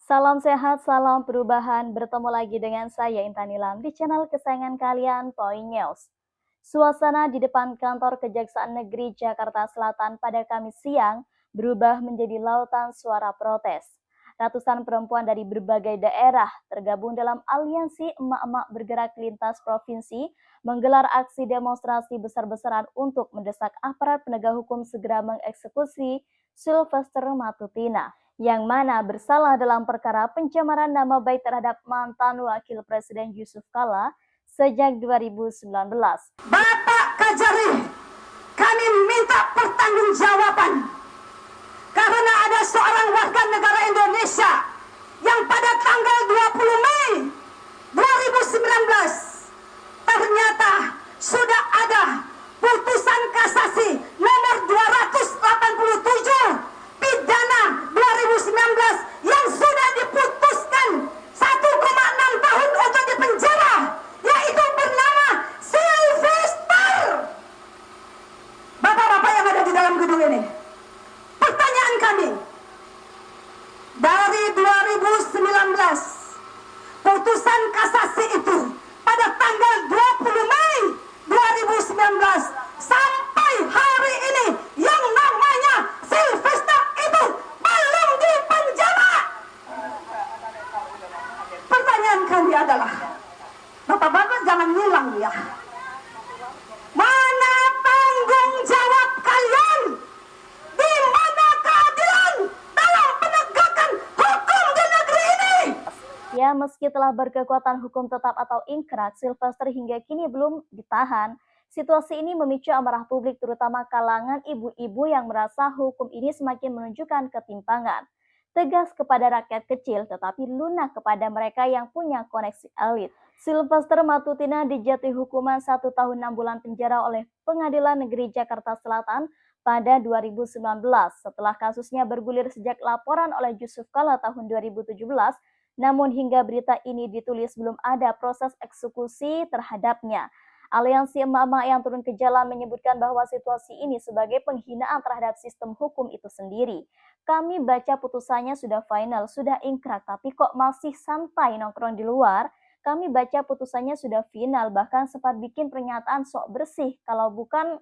Salam sehat, salam perubahan. Bertemu lagi dengan saya Intan Nilam di channel kesayangan kalian, Point News. Suasana di depan kantor Kejaksaan Negeri Jakarta Selatan pada Kamis siang berubah menjadi lautan suara protes. Ratusan perempuan dari berbagai daerah tergabung dalam aliansi emak-emak bergerak lintas provinsi menggelar aksi demonstrasi besar-besaran untuk mendesak aparat penegak hukum segera mengeksekusi Sylvester Matutina yang mana bersalah dalam perkara pencemaran nama baik terhadap mantan Wakil Presiden Yusuf Kala sejak 2019. Bapak Kajari, kami minta pertanggungjawaban karena ada seorang warga negara Indonesia yang pada tanggal 20 Mei 2019 ternyata sudah ada putusan kasasi nomor 287 pidana 2019 yang sudah diputuskan 1,6 tahun untuk dipenjara, yaitu bernama Sylvester. Bapak-bapak yang ada di dalam gedung ini, pertanyaan kami, dari 2019 putusan kasasi itu pada tanggal 20 Mei 2019 sampai hari ini yang namanya Sylvester itu belum dipenjara. Pertanyaan kami adalah, Bapak-bapak jangan ngilang ya. Mana tanggung jawab kalian? Di mana keadilan dalam penegakan hukum di negeri ini? Ya, meski telah berkekuatan hukum tetap atau ingkrah, Sylvester hingga kini belum ditahan. Situasi ini memicu amarah publik terutama kalangan ibu-ibu yang merasa hukum ini semakin menunjukkan ketimpangan. Tegas kepada rakyat kecil tetapi lunak kepada mereka yang punya koneksi elit. Sylvester Matutina dijatuhi hukuman 1 tahun 6 bulan penjara oleh Pengadilan Negeri Jakarta Selatan pada 2019 setelah kasusnya bergulir sejak laporan oleh Yusuf Kala tahun 2017. Namun hingga berita ini ditulis belum ada proses eksekusi terhadapnya. Aliansi emak-emak yang turun ke jalan menyebutkan bahwa situasi ini sebagai penghinaan terhadap sistem hukum itu sendiri. Kami baca putusannya sudah final, sudah ingkrah, tapi kok masih santai nongkrong di luar? Kami baca putusannya sudah final, bahkan sempat bikin pernyataan sok bersih, kalau bukan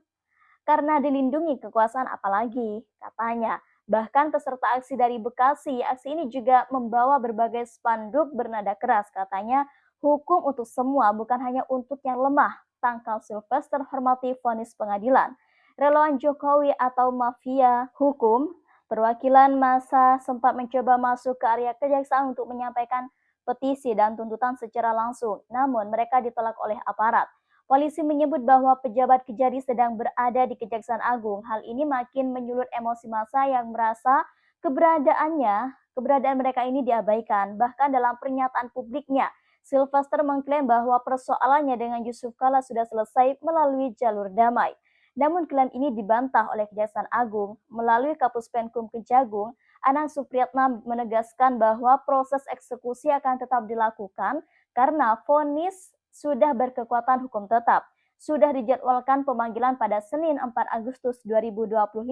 karena dilindungi kekuasaan apalagi, katanya. Bahkan peserta aksi dari Bekasi, aksi ini juga membawa berbagai spanduk bernada keras, katanya hukum untuk semua, bukan hanya untuk yang lemah. Tangkal Sylvester, hormati vonis pengadilan. Relawan Jokowi atau mafia hukum, perwakilan massa sempat mencoba masuk ke area kejaksaan untuk menyampaikan petisi dan tuntutan secara langsung, namun mereka ditolak oleh aparat. Polisi menyebut bahwa pejabat Kejari sedang berada di Kejaksaan Agung. Hal ini makin menyulut emosi massa yang merasa keberadaan mereka ini diabaikan. Bahkan dalam pernyataan publiknya, Sylvester mengklaim bahwa persoalannya dengan Yusuf Kala sudah selesai melalui jalur damai. Namun klaim ini dibantah oleh Kejaksaan Agung. Melalui Kapus Penkum Kejagung, Anang Supriyatna menegaskan bahwa proses eksekusi akan tetap dilakukan karena vonis sudah berkekuatan hukum tetap. Sudah dijadwalkan pemanggilan pada Senin 4 Agustus 2025.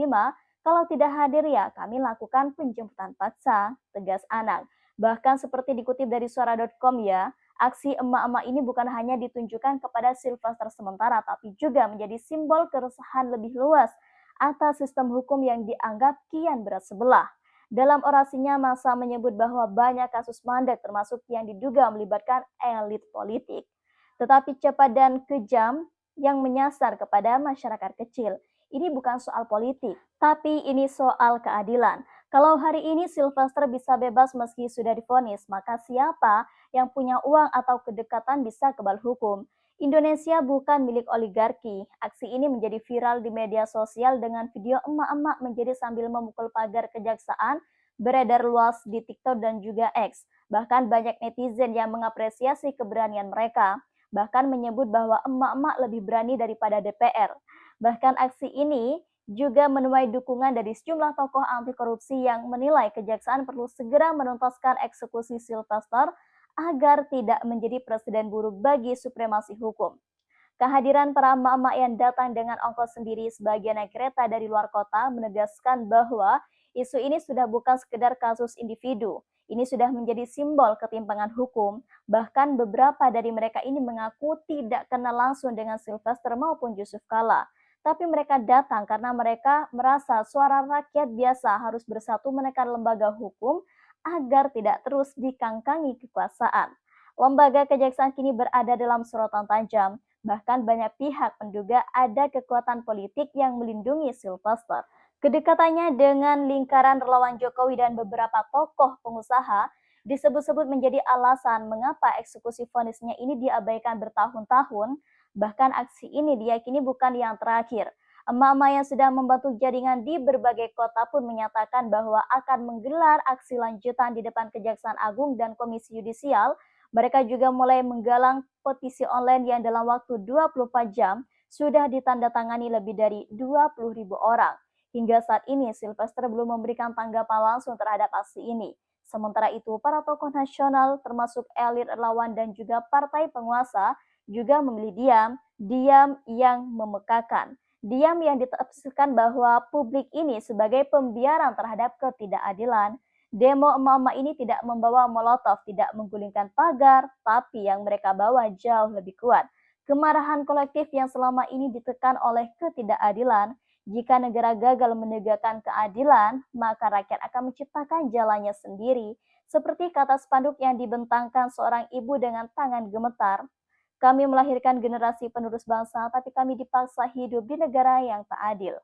Kalau tidak hadir ya kami lakukan penjemputan paksa, tegas Anang. Bahkan seperti dikutip dari suara.com ya, aksi emak-emak ini bukan hanya ditunjukkan kepada Sylvester sementara, tapi juga menjadi simbol keresahan lebih luas atas sistem hukum yang dianggap kian berat sebelah. Dalam orasinya, massa menyebut bahwa banyak kasus mandek termasuk yang diduga melibatkan elit politik, tetapi cepat dan kejam yang menyasar kepada masyarakat kecil. Ini bukan soal politik, tapi ini soal keadilan. Kalau hari ini Sylvester bisa bebas meski sudah divonis, maka siapa yang punya uang atau kedekatan bisa kebal hukum? Indonesia bukan milik oligarki. Aksi ini menjadi viral di media sosial dengan video emak-emak menjadi sambil memukul pagar kejaksaan beredar luas di TikTok dan juga X. Bahkan banyak netizen yang mengapresiasi keberanian mereka. Bahkan menyebut bahwa emak-emak lebih berani daripada DPR. Bahkan aksi ini juga menuai dukungan dari sejumlah tokoh anti korupsi yang menilai kejaksaan perlu segera menuntaskan eksekusi Sylvester agar tidak menjadi presiden buruk bagi supremasi hukum. Kehadiran para emak-emak yang datang dengan ongkos sendiri sebagian naik kereta dari luar kota menegaskan bahwa isu ini sudah bukan sekedar kasus individu. ini sudah menjadi simbol ketimpangan hukum. Bahkan beberapa dari mereka ini mengaku tidak kenal langsung dengan Sylvester maupun Yusuf Kala. Tapi mereka datang karena mereka merasa suara rakyat biasa harus bersatu menekan lembaga hukum agar tidak terus dikangkangi kekuasaan. Lembaga kejaksaan kini berada dalam sorotan tajam. Bahkan banyak pihak menduga ada kekuatan politik yang melindungi Sylvester. Kedekatannya dengan lingkaran relawan Jokowi dan beberapa tokoh pengusaha disebut-sebut menjadi alasan mengapa eksekusi vonisnya ini diabaikan bertahun-tahun. Bahkan aksi ini diyakini bukan yang terakhir. Emak-emak yang sudah membantu jaringan di berbagai kota pun menyatakan bahwa akan menggelar aksi lanjutan di depan Kejaksaan Agung dan Komisi Yudisial. Mereka juga mulai menggalang petisi online yang dalam waktu 24 jam sudah ditandatangani lebih dari 20.000 orang. Hingga saat ini, Sylvester belum memberikan tanggapan langsung terhadap aksi ini. Sementara itu, para tokoh nasional termasuk elit relawan dan juga partai penguasa juga memilih diam yang memekakan. Diam yang ditafsirkan bahwa publik ini sebagai pembiaran terhadap ketidakadilan. Demo emak-emak ini tidak membawa molotov, tidak menggulingkan pagar, tapi yang mereka bawa jauh lebih kuat. Kemarahan kolektif yang selama ini ditekan oleh ketidakadilan. Jika negara gagal menegakkan keadilan, maka rakyat akan menciptakan jalannya sendiri. Seperti kata spanduk yang dibentangkan seorang ibu dengan tangan gemetar. Kami melahirkan generasi penerus bangsa, tapi kami dipaksa hidup di negara yang tak adil.